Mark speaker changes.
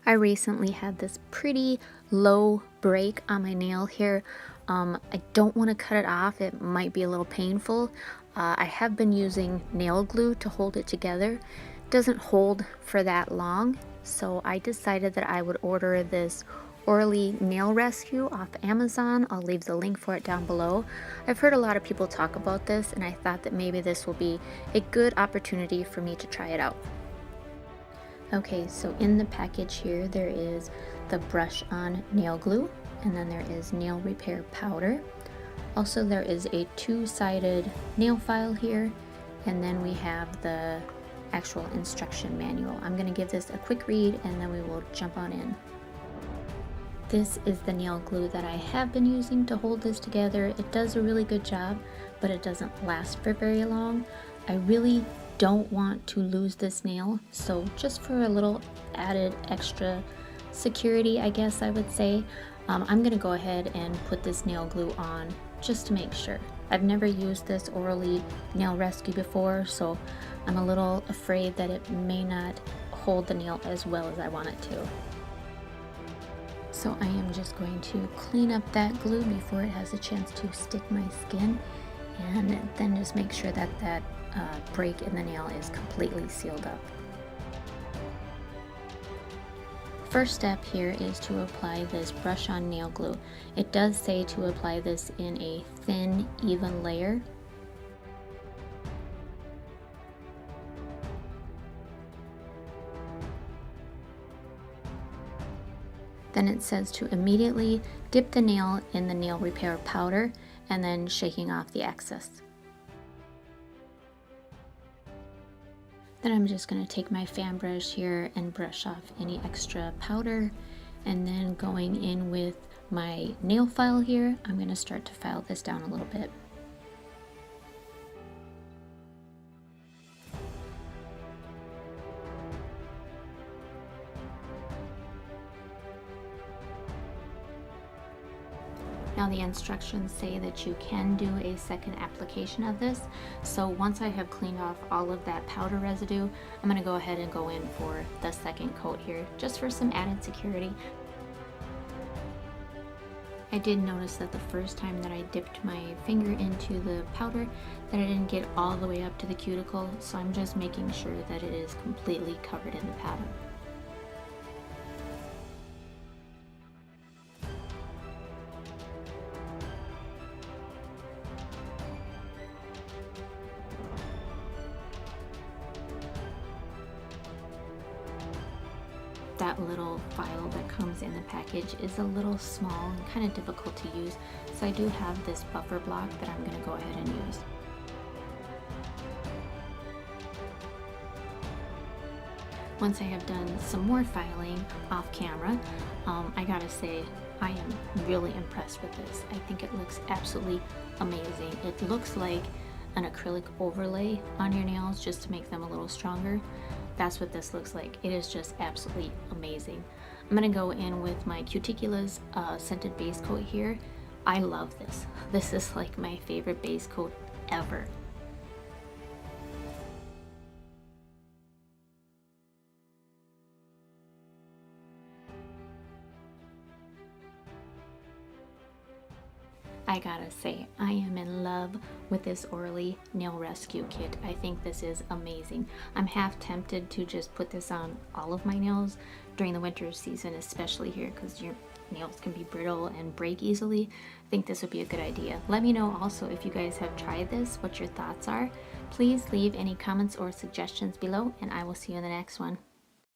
Speaker 1: I recently had this pretty low break on my nail here. I don't want to cut it off. It might be a little painful. I have been using nail glue to hold it together. It doesn't hold for that long, so I decided that I would order this Orly Nail Rescue off Amazon. I'll leave the link for it down below. I've heard a lot of people talk about this, and I thought that maybe this will be a good opportunity for me to try it out. Okay, so in the package here there is the brush on nail glue, and then there is nail repair powder. Also there is a two-sided nail file here, and then we have the actual instruction manual. I'm going to give this a quick read and then we will jump on in. This is the nail glue that I have been using to hold this together. It does a really good job, but it doesn't last for very long. I really don't want to lose this nail, so just for a little added extra security, I guess I would say, I'm gonna go ahead and put this nail glue on just to make sure. I've never used this Orly Nail Rescue before, so I'm a little afraid that it may not hold the nail as well as I want it to. So I am just going to clean up that glue before it has a chance to stick my skin, and then just make sure that that break in the nail is completely sealed up. First step here is to apply this brush on nail glue. It does say to apply this in a thin, even layer. Then it says to immediately dip the nail in the nail repair powder and then shaking off the excess. Then I'm just going to take my fan brush here and brush off any extra powder, and then going in with my nail file here, I'm going to start to file this down a little bit. Now the instructions say that you can do a second application of this, so once I have cleaned off all of that powder residue, I'm going to go ahead and go in for the second coat here, just for some added security. I did notice that the first time that I dipped my finger into the powder, that I didn't get all the way up to the cuticle, so I'm just making sure that it is completely covered in the powder. That little file that comes in the package is a little small and kind of difficult to use, so I do have this buffer block that I'm going to go ahead and use. Once I have done some more filing off camera, I gotta say I am really impressed with this. I think it looks absolutely amazing. It looks like an acrylic overlay on your nails just to make them a little stronger. That's what this looks like. It is just absolutely amazing. I'm gonna go in with my Cuticula's scented base coat here. I love this. This is like my favorite base coat ever. I gotta say, I am in love with this Orly Nail Rescue Kit. I think this is amazing. I'm half tempted to just put this on all of my nails during the winter season, especially here because your nails can be brittle and break easily. I think this would be a good idea. Let me know also if you guys have tried this, what your thoughts are. Please leave any comments or suggestions below, and I will see you in the next one.